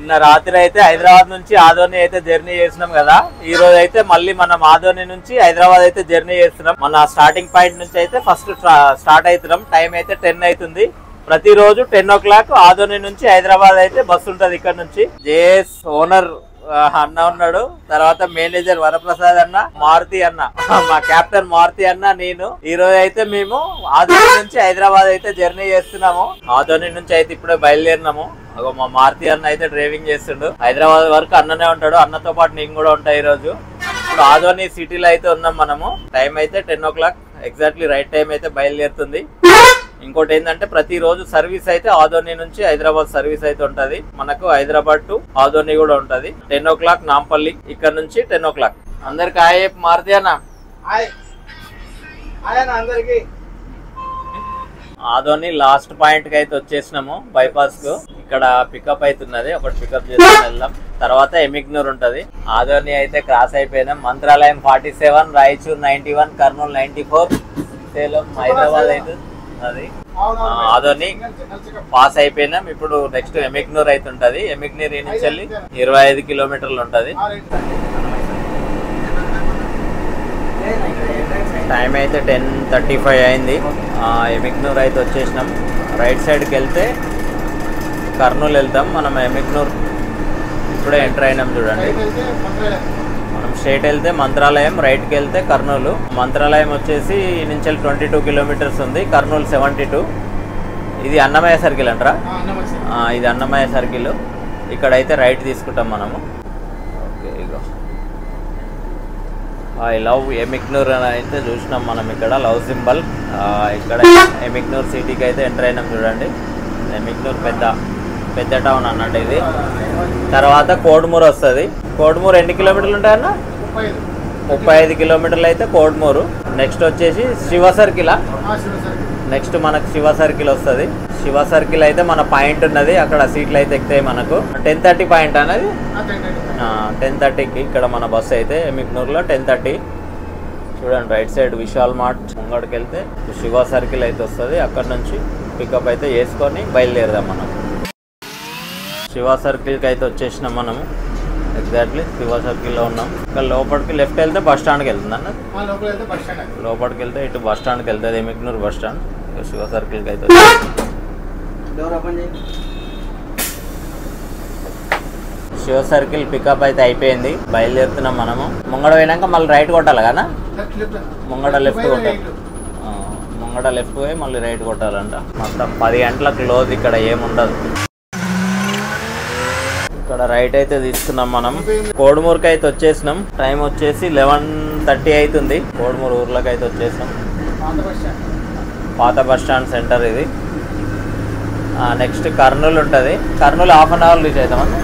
నిన్న రాత్రి అయితే హైదరాబాద్ నుంచి ఆదోని అయితే జర్నీ చేసినాం కదా. ఈ రోజు అయితే మళ్ళీ మనం ఆదోని నుంచి హైదరాబాద్ అయితే జర్నీ చేస్తున్నాం. మన స్టార్టింగ్ పాయింట్ నుంచి అయితే ఫస్ట్ స్టార్ట్ అవుతున్నాం. టైం అయితే 10 అవుతుంది. ప్రతిరోజు 10 o'clock ఆదోని నుంచి హైదరాబాద్ అయితే బస్సు ఉంటది. ఇక్కడ నుంచి జేఎస్ ఓనర్ అన్న ఉన్నాడు, తర్వాత మేనేజర్ వరప్రసాద్ అన్న, మారుతి అన్న, మా కెప్టెన్ మారుతి అన్న, నేను. ఈ రోజు అయితే మేము ఆదోని నుంచి హైదరాబాద్ అయితే జర్నీ చేస్తున్నాము. ఆదోని నుంచి అయితే ఇప్పుడే బయలుదేరినాము. మా మారుతి అన్న అయితే డ్రైవింగ్ చేస్తుండు. హైదరాబాద్ వరకు అన్ననే ఉంటాడు, అన్నతో పాటు నేను కూడా ఉంటా. ఈ రోజు ఇప్పుడు ఆదోని సిటీలో అయితే ఉన్నాం మనము. టైం అయితే 10 o'clock ఎగ్జాక్ట్లీ రైట్ టైం అయితే బయలుదేరుతుంది. ఇంకోటి ఏంటంటే ప్రతిరోజు సర్వీస్ అయితే ఆదోని నుంచి హైదరాబాద్ సర్వీస్ అయితే ఉంటది. మనకు హైదరాబాద్ టు ఆదోని కూడా ఉంటది. 10 o'clock నాంపల్లి, ఇక్కడ నుంచి 10 o'clock. అందరికి హాయ్ మారుతి అన్న. ఆదోని లాస్ట్ పాయింట్ కి అయితే వచ్చేసినాము, బైపాస్ కు. ఇక్కడ పికప్ అవుతున్నది, ఒకటి పికప్ చేసుకుని వెళ్దాం. తర్వాత ఎమిగ్నూర్ ఉంటది. ఆదోని అయితే క్రాస్ అయిపోయినాం. మంత్రాలయం 47, రాయచూర్ 91, కర్నూలు 94, సేలం హైదరాబాద్ అయితే అది. ఆదోని పాస్ అయిపోయినాం. ఇప్పుడు నెక్స్ట్ ఎమిగ్నూర్ అయితే ఉంటది. ఎమిగ్నూర్ నుంచి వెళ్ళి 25 కిలోమీటర్లు ఉంటది. టైం అయితే 10:35 అయింది. ఎమిగ్నూర్ అయితే వచ్చేసినాం. రైట్ సైడ్కి వెళ్తే కర్నూలు వెళ్తాం. మనం ఎమిగ్నూర్ ఇప్పుడే ఎంటర్ అయినాం చూడండి. మనం స్ట్రైట్ వెళ్తే మంత్రాలయం, రైట్కి వెళ్తే కర్నూలు. మంత్రాలయం వచ్చేసి నుంచి 22 కిలోమీటర్స్ ఉంది, కర్నూలు 72. ఇది అన్నమయ్య సర్కిల్ అంటారా? ఇది అన్నమయ్య సర్కిల్. ఇక్కడైతే రైట్ తీసుకుంటాం మనము. Okay, ego I love Emmiganur అని అయితే చూసినాం మనం. ఇక్కడ లవ్ సింబల్. ఇక్కడ ఎమిగ్నూర్ సిటీకి అయితే ఎంటర్ అయినాం చూడండి. ఎమిగ్నూర్ పెద్ద టౌన్ అన్నట్టు ఇది. తర్వాత కోడుమూరు వస్తుంది. కోడుమూరు ఎన్ని కిలోమీటర్లు ఉంటాయన్న? 35 కిలోమీటర్లు అయితే కోడుమూరు. నెక్స్ట్ వచ్చేసి శివ సర్కిల్. నెక్స్ట్ మనకు శివ సర్కిల్ వస్తుంది. శివ సర్కిల్ అయితే మన పాయింట్ ఉన్నది, అక్కడ సీట్లు అయితే ఎక్కుతాయి మనకు. 10:30 పాయింట్ అనేది 10:30కి ఇక్కడ మన బస్సు అయితే ఎమిగ్నూర్లో 10:30. చూడండి రైట్ సైడ్ విశాల్ మార్ట్ ముంగడికి వెళ్తే శివ సర్కిల్ అయితే వస్తుంది. అక్కడ నుంచి పికప్ అయితే చేసుకొని బయలుదేరదాం మనం. శివ సర్కిల్కి అయితే వచ్చేసినాం మనము. ఎగ్జాక్ట్లీ శివ సర్కిల్లో ఉన్నాం. ఇక్కడ లోపలికి లెఫ్ట్ వెళ్తే బస్ స్టాండ్కి వెళ్తుంది అన్న. లోపలికి వెళ్తే ఇటు బస్ స్టాండ్కి వెళ్తుంది, ఎమిగ్నూర్ బస్ స్టాండ్. శివ సర్కిల్కి అయితే శివ సర్కిల్ పికప్ అయితే అయిపోయింది. బయలుదేరుతున్నాం మనము. ముంగడ పోయినాక మళ్ళీ రైట్ కొట్టాలి కదా? ముంగడ లెఫ్ట్ కొట్టాలి. ముంగడ లెఫ్ట్ పోయి మళ్ళీ రైట్ కొట్టాలంట. మొత్తం 10 గంటలకు క్లోజ్. ఇక్కడ ఏముండదు. ఇక్కడ రైట్ అయితే తీసుకున్నాం మనం. కోడుమూరుకి అయితే వచ్చేసినాం. టైం వచ్చేసి 11:30 అవుతుంది. కోడుమూరు ఊర్లోకి అయితే వచ్చేసినాం. పాత బస్ స్టాండ్ సెంటర్ ఇది. నెక్స్ట్ కర్నూలు ఉంటుంది. Kurnool half an hour reach అవుతామన్నా.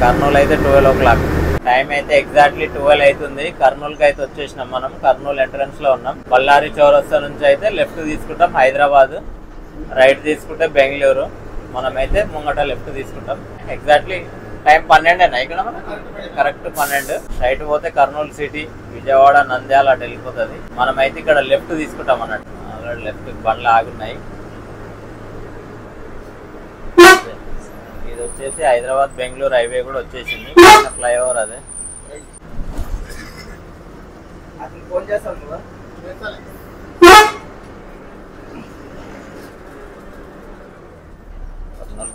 కర్నూలు అయితే 12 o'clock. టైం అయితే ఎగ్జాక్ట్లీ 12 అవుతుంది. కర్నూలుకి అయితే వచ్చేసినాం మనం. కర్నూలు ఎంట్రన్స్ లో ఉన్నాం. బళ్ళారి చౌరస్తా నుంచి అయితే లెఫ్ట్ తీసుకుంటాం హైదరాబాద్, రైట్ తీసుకుంటే బెంగళూరు. మనమైతే ముంగట లెఫ్ట్ తీసుకుంటాం. ఎగ్జాక్ట్లీ టైం 12 ఇక్కడ కరెక్ట్ 12. రైట్ పోతే కర్నూలు సిటీ, విజయవాడ, నంద్యాల అటు వెళ్ళిపోతుంది. మనమైతే ఇక్కడ లెఫ్ట్ తీసుకుంటాం అన్నట్టు. ఆల్రెడీ లెఫ్ట్ బండ్లు ఆగున్నాయి. ఇది వచ్చేసి హైదరాబాద్ బెంగళూరు హైవే కూడా వచ్చేసింది. ఫ్లైఓవర్ అదే.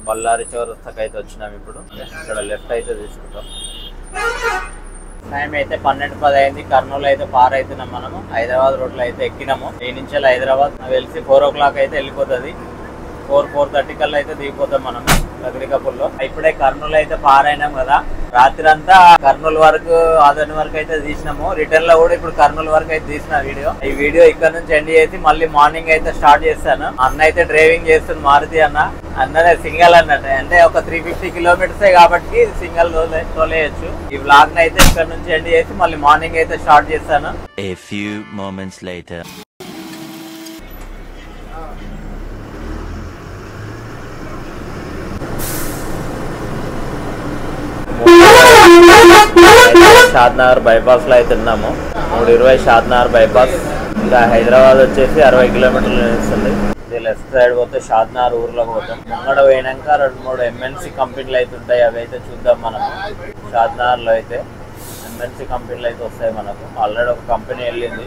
బళ్ళారి చౌరస్తాకి అయితే వచ్చినాం. ఇప్పుడు ఇక్కడ లెఫ్ట్ అయితే తీసుకుంటాం. టైం అయితే 12:10 అయింది. కర్నూలు అయితే పార్ అవుతున్నాం మనము. హైదరాబాద్ రోడ్లో అయితే ఎక్కినాము. ఈ నుంచి హైదరాబాద్ వెలిసి 4 o'clock అయితే వెళ్ళిపోతుంది. 4:30 కల్లా అయితే దిగిపోతాం మనం లగడికపూర్లో. ఇప్పుడే కర్నూలు అయితే పార్ అయినాం కదా. రాత్రి అంతా కర్నూలు వరకు, ఆదోని వరకు అయితే తీసినాము. రిటర్న్ లో కూడా ఇప్పుడు కర్నూలు వరకు అయితే తీసిన వీడియో. ఈ వీడియో ఇక్కడ నుంచి ఎండ్ చేసి మళ్ళీ మార్నింగ్ అయితే స్టార్ట్ చేస్తాను. అన్న అయితే డ్రైవింగ్ చేస్తుంది, మారుతి అన్న. అన్ననే సింగల్ అన్నట్టు, అంటే ఒక 350 కిలోమీటర్సే కాబట్టి సింగల్ తోలేయచ్చు. ఈ వ్లాగ్ ని అయితే ఇక్కడ నుంచి ఎండ్ చేసి మళ్ళీ మార్నింగ్ అయితే స్టార్ట్ చేస్తాను. A few moments later. Shadnagar bypass లో అయితే ఉన్నాము. 3:20 షాద్నగర్ బైపాస్. ఇంకా హైదరాబాద్ వచ్చేసి 60 కిలోమీటర్లు వస్తుంది. ఇది లెఫ్ట్ సైడ్ పోతే షాద్నార్ ఊర్లోకి పోతాం. ముంగడ పోయినాక 2-3 MNC కంపెనీలు అయితే ఉంటాయి, అవి అయితే చూద్దాం మనం. షాద్నార్లో అయితే MNC కంపెనీలు అయితే వస్తాయి మనకు. ఆల్రెడీ ఒక కంపెనీ వెళ్ళింది,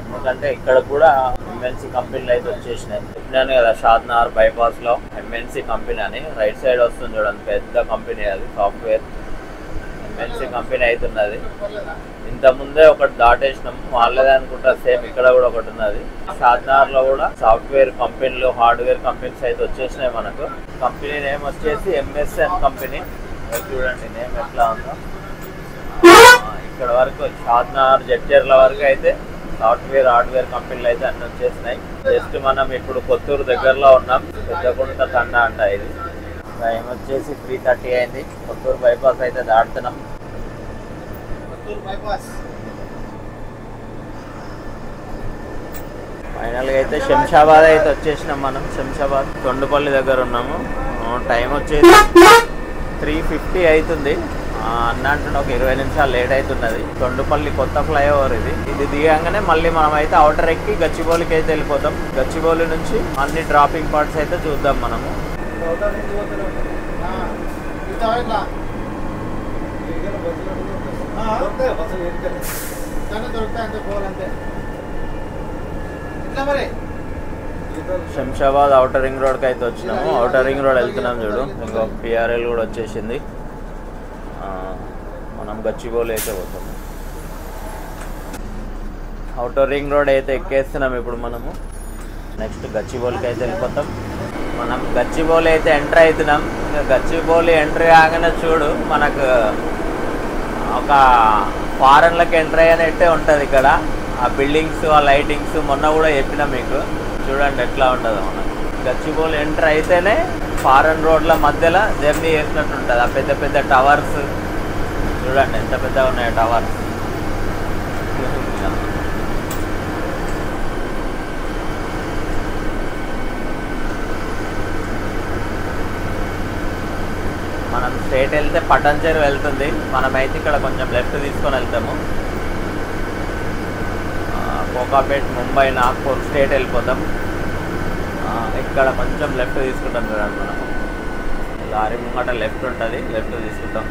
ఎందుకంటే ఇక్కడ కూడా MNC కంపెనీలు అయితే వచ్చేసినాయి. చెప్పినాను కదా షాద్నార్ బైపాస్లో MNC కంపెనీ అని. రైట్ సైడ్ వస్తుంది చూడండి, పెద్ద కంపెనీ అది, సాఫ్ట్వేర్ MNC కంపెనీ అవుతున్నది. ఇంతకుముందే ఒకటి దాటేసినాం, వాళ్ళదే అనుకుంటా. సేమ్ ఇక్కడ కూడా ఒకటి ఉన్నది. షాద్నార్లో కూడా సాఫ్ట్వేర్ కంపెనీలు, హార్డ్వేర్ కంపెనీస్ అయితే వచ్చేసినాయి మనకు. కంపెనీ నేమ్ వచ్చేసి MSN కంపెనీ. చూడండి నేమ్ ఎట్లా ఉందో. ఇక్కడ వరకు షాద్నార్ జడ్చర్ల వరకు అయితే సాఫ్ట్వేర్ హార్డ్వేర్ కంపెనీలు అయితే అన్నీ వచ్చేసినాయి. జస్ట్ మనం ఇప్పుడు కొత్తూరు దగ్గరలో ఉన్నాం. పెద్దకుంట తండా అంట ఇది. టైం వచ్చేసి 3:30 అయింది. కొత్తూరు బైపాస్ అయితే దాటుతున్నాం. ఫైనల్గా అయితే శంషాబాద్ అయితే వచ్చేసినాం మనం. శంషాబాద్ తొండపల్లి దగ్గర ఉన్నాము. టైం వచ్చేసి 3:50 అవుతుంది. అన్న అంటున్నా ఒక 20 నిమిషాలు లేట్ అవుతున్నది. తొండపల్లి కొత్త ఫ్లైఓవర్ ఇది దిగంగానే మళ్ళీ మనం అయితే అవుటర్ ఎక్కి గచ్చిబౌలికి అయితే వెళ్ళిపోతాం. గచ్చిబౌలి నుంచి అన్ని డ్రాపింగ్ పాయింట్స్ అయితే చూద్దాం మనము. శంషాబాద్ అవుటర్ రింగ్ రోడ్కి అయితే వచ్చినాము. అవుటర్ రింగ్ రోడ్ వెళ్తున్నాం చూడు. ఇంకొక PRL కూడా వచ్చేసింది. మనం గచ్చిబౌలి అయితే పోతాము. అవుటర్ రింగ్ రోడ్ అయితే ఎక్కేస్తున్నాం ఇప్పుడు మనము. నెక్స్ట్ గచ్చిబౌలికి అయితే వెళ్ళిపోతాం. మనం గచ్చిబౌలి అయితే ఎంటర్ అవుతున్నాం. గచ్చిబౌలి ఎంట్రీ కాగానే చూడు, మనకు ఒక ఫారెన్లకు ఎంట్రీ అయినట్టే ఉంటుంది ఇక్కడ. ఆ బిల్డింగ్స్, ఆ లైటింగ్స్ మొన్న కూడా చెప్పినా మీకు. చూడండి ఎట్లా ఉంటుందో. మనకు గచ్చిబౌలి ఎంటర్ అయితేనే ఫారెన్ రోడ్ల మధ్యలో జర్నీ చేసినట్టు ఉంటుంది. ఆ పెద్ద పెద్ద టవర్స్ చూడండి ఎంత పెద్దగా ఉన్నాయి టవర్స్. మనం స్ట్రైట్ వెళ్తే పట్టంచేరు వెళ్తుంది. మనమైతే ఇక్కడ కొంచెం లెఫ్ట్ తీసుకొని వెళ్తాము. కోకాపేట్, ముంబై, నాగ్పూర్ స్ట్రైట్ వెళ్ళిపోతాం. ఇక్కడ కొంచెం లెఫ్ట్ తీసుకుంటాం చూడండి. మనము లారీ ముంగట లెఫ్ట్ ఉంటుంది, లెఫ్ట్ తీసుకుంటాం.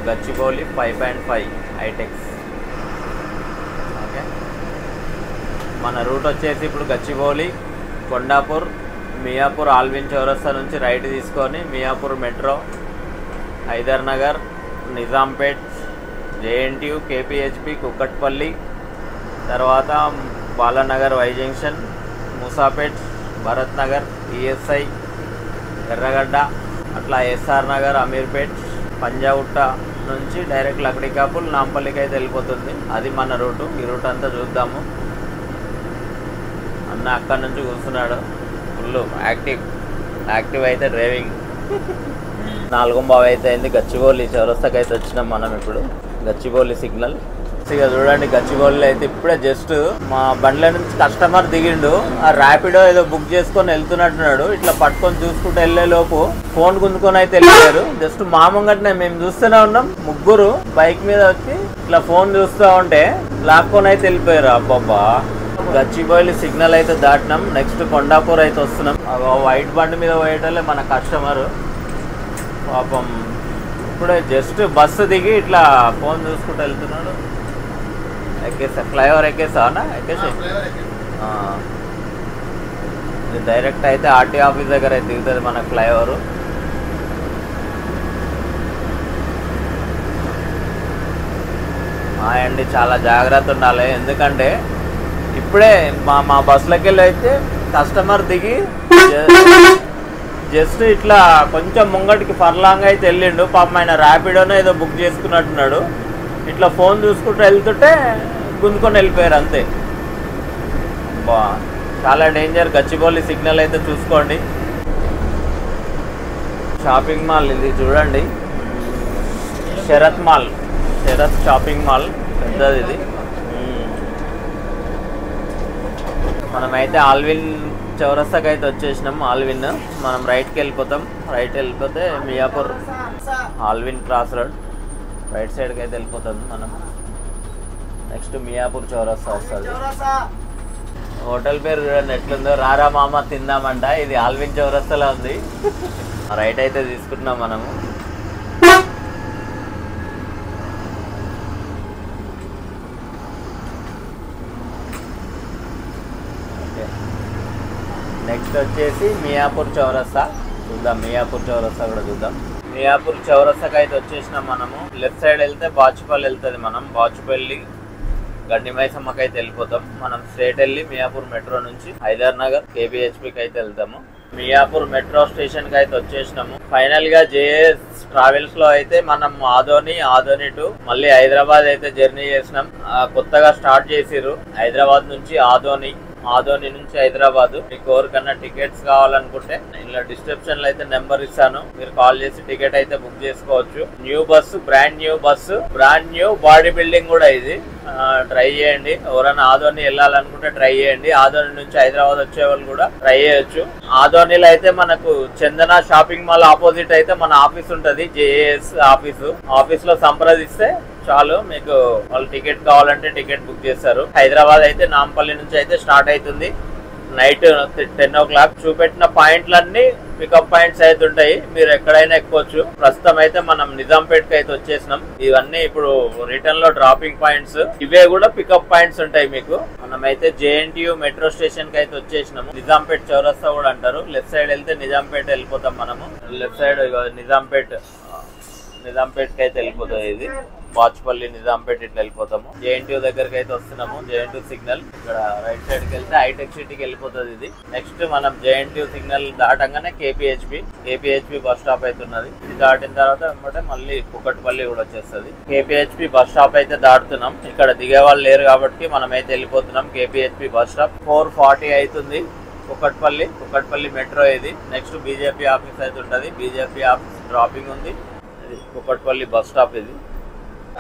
గచ్చిబౌలి 5.5 హైటెక్స్. ఓకే, మన రూట్ వచ్చేసి ఇప్పుడు గచ్చిబౌలి, కొండాపూర్, మియాపూర్, ఆల్విన్ చౌరస్తా నుంచి రైట్ తీసుకొని Miyapur metro, Hyder Nagar, Nizampet, JNTU, KPHP, Kukatpally, తర్వాత Balanagar, Y junction, Moosapet, Bharat Nagar, ESI, Erragadda, అట్లా SR నగర్, అమీర్పేట్, పంజాగుట్ట నుంచి డైరెక్ట్ లక్డికాపుల్, నాంపల్లికి అయితే వెళ్ళిపోతుంది. అది మన రూటు. ఈ రూట్ అంతా చూద్దాము. అన్న అక్కడి నుంచి కూర్చున్నాడు, ఫుల్ యాక్టివ్ అయితే డ్రైవింగ్. 4:15 అయితే అయింది. గచ్చిబౌలి చౌరస్తాకి అయితే వచ్చినాం మనం ఇప్పుడు. గచ్చిబౌలి సిగ్నల్ ఇక చూడండి. గచ్చిబౌలిలో అయితే ఇప్పుడే జస్ట్ మా బండ్ల నుంచి కస్టమర్ దిగిండు. ఆ ర్యాపిడో ఏదో బుక్ చేసుకొని వెళ్తున్నట్టున్నాడు. ఇట్లా పట్టుకొని చూసుకుంటూ వెళ్ళే లోపు ఫోన్ గుంజుకొని అయితే వెళ్ళారు. జస్ట్ మా ముంగటనే మేము చూస్తూనే ఉన్నాం. ముగ్గురు బైక్ మీద వచ్చి ఇట్లా ఫోన్ చూస్తూ ఉంటే లాక్కొని అయితే వెళ్ళిపోయారు. అబ్బాబ్బా. గచ్చిబౌలి సిగ్నల్ అయితే దాటినాం. నెక్స్ట్ కొండాపూర్ అయితే వస్తున్నాం. వైట్ బండి మీద పోయేటోళ్ళే మన కస్టమరు పాపం. ఇప్పుడే జస్ట్ బస్సు దిగి ఇట్లా ఫోన్ చూసుకుంటూ వెళ్తున్నాడు. ఎక్కేసా, ఫ్లైఓవర్ ఎక్కేసా అన్న? ఎక్కేసి డైరెక్ట్ అయితే RTO ఆఫీస్ దగ్గర అయితే దిగుతుంది మన ఫ్లైఓవరు. అండి చాలా జాగ్రత్త ఉండాలి. ఎందుకంటే ఇప్పుడే మా బస్సులకి వెళ్ళి అయితే కస్టమర్ దిగి జస్ట్ ఇట్లా కొంచెం ముంగటికి ఫర్లాంగ్ అయితే వెళ్ళిండు. పాపం ఆయన ర్యాపిడోనే ఏదో బుక్ చేసుకున్నట్టున్నాడు. ఇట్లా ఫోన్ చూసుకుంటూ వెళ్తుంటే గుంజుకొని వెళ్ళిపోయారు అంతే. చాలా డేంజర్. గచ్చిబౌలి సిగ్నల్ అయితే చూసుకోండి. షాపింగ్ మాల్ ఇది చూడండి. శరత్ షాపింగ్ మాల్ పెద్దది ఇది. మనమైతే ఆల్విన్ చౌరస్తాకి అయితే వచ్చేసినాం. ఆల్విన్ మనం రైట్కి వెళ్ళిపోతాం. రైట్ వెళ్ళిపోతే Miyapur Allwyn cross road right సైడ్కి అయితే వెళ్ళిపోతుంది మనం. నెక్స్ట్ మియాపూర్ చౌరస్తా వస్తుంది. హోటల్ పేరు చూడండి ఎట్లుందో, రారా మామ తిందామంట. ఇది ఆల్విన్ చౌరస్తాలో ఉంది. రైట్ అయితే తీసుకుంటున్నాం మనము. నెక్స్ట్ వచ్చేసి మియాపూర్ చౌరస్తా చూద్దాం. మియాపూర్ చౌరస్తా కూడా చూద్దాం. మియాపూర్ చౌరస్తాకి అయితే వచ్చేసినాం మనము. లెఫ్ట్ సైడ్ వెళ్తే బాచుపల్లి వెళ్తుంది. మనం బాచుపల్లి గండి మైసమ్మకి అయితే వెళ్ళిపోతాం. మనం స్ట్రేట్ వెళ్ళి మియాపూర్ మెట్రో నుంచి హైదర్ నగర్ కేబిహెచ్పికి అయితే వెళ్తాము. మియాపూర్ మెట్రో స్టేషన్ కి అయితే వచ్చేసినాము. ఫైనల్ గా జేఎస్ ట్రావెల్స్ లో అయితే మనం ఆదోని టు మళ్ళీ హైదరాబాద్ అయితే జర్నీ చేసినాం. కొత్తగా స్టార్ట్ చేసిర్రు హైదరాబాద్ నుంచి ఆదోని నుంచి హైదరాబాద్. మీకు ఎవరికన్నా టికెట్స్ కావాలనుకుంటే ఇలా డిస్క్రిప్షన్ లో అయితే నెంబర్ ఇస్తాను, మీరు కాల్ చేసి టికెట్ అయితే బుక్ చేసుకోవచ్చు. New bus, brand new body building కూడా ఇది. ట్రై చేయండి. ఎవరైనా ఆదోని వెళ్ళాలనుకుంటే ట్రై చేయండి. ఆదోని నుంచి హైదరాబాద్ వచ్చే వాళ్ళు కూడా ట్రై చేయొచ్చు. ఆదోనిలో అయితే మనకు చందన షాపింగ్ మాల్ ఆపోజిట్ అయితే మన ఆఫీస్ ఉంటది, జేఎస్ ఆఫీస్ లో సంప్రదిస్తే చాలు, మీకు వాళ్ళు టికెట్ కావాలంటే టికెట్ బుక్ చేస్తారు. హైదరాబాద్ అయితే నాంపల్లి నుంచి అయితే స్టార్ట్ అవుతుంది. Night 10 o'clock. చూపెట్టిన పాయింట్లన్నీ పికప్ పాయింట్స్ అయితే ఉంటాయి, మీరు ఎక్కడైనా ఎక్కొచ్చు. ప్రస్తుతం అయితే మనం నిజాంపేట్ కి అయితే వచ్చేసినాం. ఇవన్నీ ఇప్పుడు రిటర్న్ లో డ్రాపింగ్ పాయింట్స్, ఇవే కూడా పికప్ పాయింట్స్ ఉంటాయి మీకు. మనం అయితే జేఎన్టీయూ మెట్రో స్టేషన్ కి అయితే వచ్చేసినాము. నిజాంపేట్ చౌరస్తా కూడా అంటారు. లెఫ్ట్ సైడ్ వెళ్తే నిజాంపేట్ వెళ్ళిపోతాం మనము. లెఫ్ట్ సైడ్ నిజాంపేట్ కి అయితే వెళ్ళిపోతుంది. ఇది బాచుపల్లి నిజాంపేట్ ఇట్లా వెళ్ళిపోతాము. జేఎన్టీయూ దగ్గరికి అయితే వస్తున్నాము. జేఎన్టీయూ సిగ్నల్ ఇక్కడ రైట్ సైడ్ కి వెళ్తే హైటెక్ సిటీకి వెళ్ళిపోతుంది. ఇది నెక్స్ట్ మనం జేఎన్టీయూ సిగ్నల్ దాటంగానే కేపీహెచ్పి బస్ స్టాప్ అయితే ఉన్నది. ఇది దాటిన తర్వాత వెంబడే మళ్ళీ కుకట్పల్లి కూడా వచ్చేస్తుంది. కేపీహెచ్పి బస్ స్టాప్ అయితే దాటుతున్నాం. ఇక్కడ దిగే వాళ్ళు లేరు కాబట్టి మనం అయితే వెళ్ళిపోతున్నాం. కేపీహెచ్పి బస్ స్టాప్ 4:40 అవుతుంది. కుకట్పల్లి మెట్రో ఇది. నెక్స్ట్ బీజేపీ ఆఫీస్ అయితే ఉంటుంది. బీజేపీ ఆఫీస్ డ్రాపింగ్ ఉంది. కుకట్పల్లి బస్ స్టాప్ ఇది.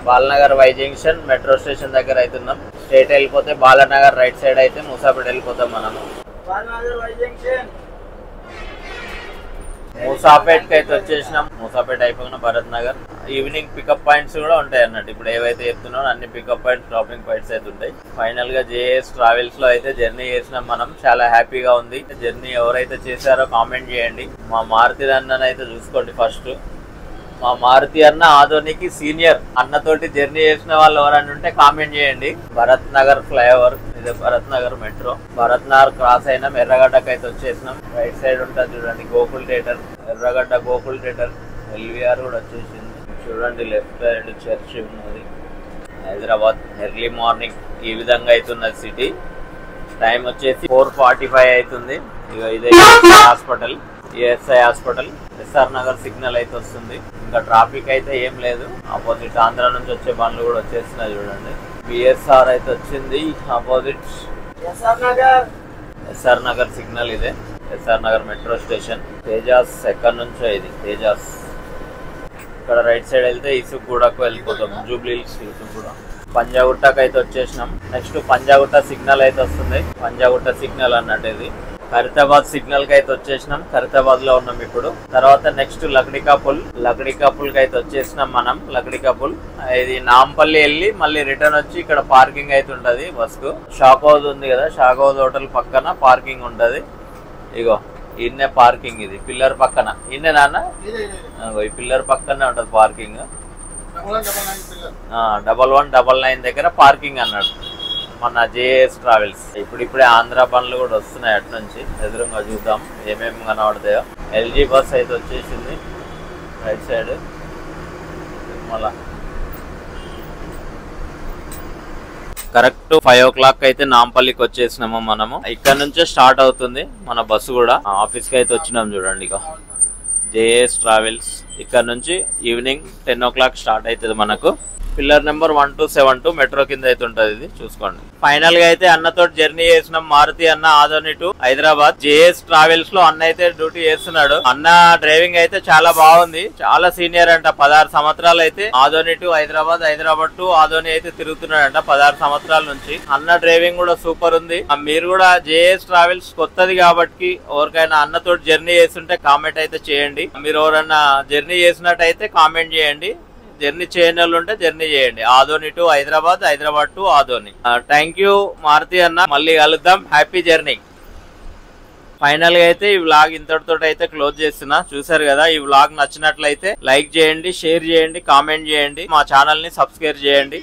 Balanagar Y junction metro station దగ్గర అవుతున్నాం. స్ట్రేట్ వెళ్ళిపోతే బాలనగర్, రైట్ సైడ్ అయితే మూసాపేట వెళ్ళిపోతాం మనము. మూసాపేట్ కి అయితే వచ్చేసినాం. మూసాపేట అయిపోయిన Bharat Nagar. Evening pickup points కూడా ఉంటాయి అన్నట్టు. ఇప్పుడు ఏవైతే చెప్తున్నారో అన్ని పికప్ పాయింట్స్, డ్రాపింగ్ పాయింట్స్ అయితే ఉంటాయి. ఫైనల్ గా జేఎస్ ట్రావెల్స్ లో అయితే జర్నీ చేసినాం మనం. చాలా హ్యాపీగా ఉంది. జర్నీ ఎవరైతే చేశారో కామెంట్ చేయండి. మా మారుతి అన్నని అయితే చూసుకోండి. ఫస్ట్ మా మారుతి అన్న ఆదోనికి సీనియర్. అన్నతోటి జర్నీ చేసిన వాళ్ళు ఎవరైనా ఉంటే కామెంట్ చేయండి. భరత్ నగర్ ఫ్లైఓవర్ ఇది, భరత్ నగర్ మెట్రో. భరత్ నగర్ క్రాస్ అయినాం. ఎర్రగడ్డకి అయితే వచ్చేసినాం. రైట్ సైడ్ ఉంటుంది చూడండి గోకుల్ థియేటర్, ఎర్రగడ్డ గోకుల్ థియేటర్. ఎల్వీఆర్ కూడా వచ్చేసింది చూడండి. లెఫ్ట్ సైడ్ చర్చ్ ఉన్నది. హైదరాబాద్ ఎర్లీ మార్నింగ్ ఈ విధంగా అవుతున్నది సిటీ. టైం వచ్చేసి 4:45 అవుతుంది. ఇదే hospital, ESI hospital. SR Nagar signal అయితే వస్తుంది. ఇంకా ట్రాఫిక్ అయితే ఏం లేదు. ఆపోజిట్ ఆంధ్ర నుంచి వచ్చే బండ్లు కూడా వచ్చేస్తున్నాయి చూడండి. బిఎస్ఆర్ అయితే వచ్చింది ఆపోజిట్. ఎస్ఆర్ నగర్ సిగ్నల్ ఇదే. SR Nagar metro station. Tejas ఎక్కడి నుంచో ఇది తేజాస్. ఇక్కడ రైట్ సైడ్ వెళ్తే ఇసుగూడకు వెళ్ళిపోతాం. Jubilee hills ఇసుగూడ. పంజాగుట్టకు అయితే వచ్చేసినాం. నెక్స్ట్ పంజాగుట్ట సిగ్నల్ అయితే వస్తుంది. పంజాగుట్ట సిగ్నల్ అన్నట్టు ఇది. ఖైరతాబాద్ సిగ్నల్ కి అయితే వచ్చేసినాం. ఖైరతాబాద్ లో ఉన్నాం ఇప్పుడు. తర్వాత నెక్స్ట్ లక్డికాపుల్ కి అయితే వచ్చేసినాం మనం. లక్డికాపుల్ ఇది నాంపల్లి వెళ్ళి మళ్ళీ రిటర్న్ వచ్చి ఇక్కడ పార్కింగ్ అయితే ఉంటది బస్ కు. షాక్ హౌస్ ఉంది కదా, షాక్ హౌస్ హోటల్ పక్కన పార్కింగ్ ఉంటది. ఇగో ఇన్నే పార్కింగ్. ఇది పిల్లర్ పక్కన. ఇన్నే నాన్న ఈ పిల్లర్ పక్కనే ఉంటది పార్కింగ్. 1199 దగ్గర పార్కింగ్ అన్నాడు మన జేఎస్ ట్రావెల్స్. ఇప్పుడిప్పుడే ఆంధ్ర బండ్లు కూడా వస్తున్నాయి అటు నుంచి. ఎదురుగా చూద్దాం ఏమేమి కనబడతాయో. ఎల్జీ బస్ అయితే వచ్చేసింది రైట్ సైడ్. మళ్ళా కరెక్ట్ 5 o'clock అయితే నాంపల్లికి వచ్చేసినాము మనము. ఇక్కడ నుంచే స్టార్ట్ అవుతుంది మన బస్సు కూడా. ఆఫీస్ కి అయితే వచ్చినాం చూడండి. ఇక జేఎస్ ట్రావెల్స్ ఇక్కడ నుంచి ఈవినింగ్ 10 o'clock స్టార్ట్ అవుతుంది మనకు. పిల్లర్ నెంబర్ 1272 మెట్రో కింద అయితే ఉంటది. ఇది చూసుకోండి. ఫైనల్ గా అయితే అన్నతో జర్నీ చేసినాం. మారుతి అన్న Adoni to Hyderabad. JS travels లో అన్న అయితే డ్యూటీ చేస్తున్నాడు. అన్న డ్రైవింగ్ అయితే చాలా బాగుంది. చాలా సీనియర్ అంట. 16 సంవత్సరాలు అయితే ఆదోని టు హైదరాబాద్, హైదరాబాద్ టు ఆదోని అయితే తిరుగుతున్నాడంట 16 సంవత్సరాల నుంచి. అన్న డ్రైవింగ్ కూడా సూపర్ ఉంది. మీరు కూడా జేఎస్ ట్రావెల్స్ కొత్తది కాబట్టి ఎవరికైనా అన్నతో జర్నీ చేస్తుంటే కామెంట్ అయితే చేయండి. మీరు ఎవరైనా జర్నీ చేసినట్టయితే కామెంట్ చేయండి. జర్నీ చేయని వాళ్ళు ఉంటే జర్నీ చేయండి. Adoni to Hyderabad, Hyderabad to Adoni. Thank you Maruti అన్న, మళ్ళీ కలుద్దాం. Happy journey. ఫైనల్ గా అయితే ఈ వ్లాగ్ ఇంతటితో అయితే క్లోజ్ చేస్తున్నా. చూసారు కదా, ఈ వ్లాగ్ నచ్చినట్లయితే లైక్ చేయండి, షేర్ చేయండి, కామెంట్ చేయండి, మా ఛానల్ ని సబ్స్క్రైబ్ చేయండి.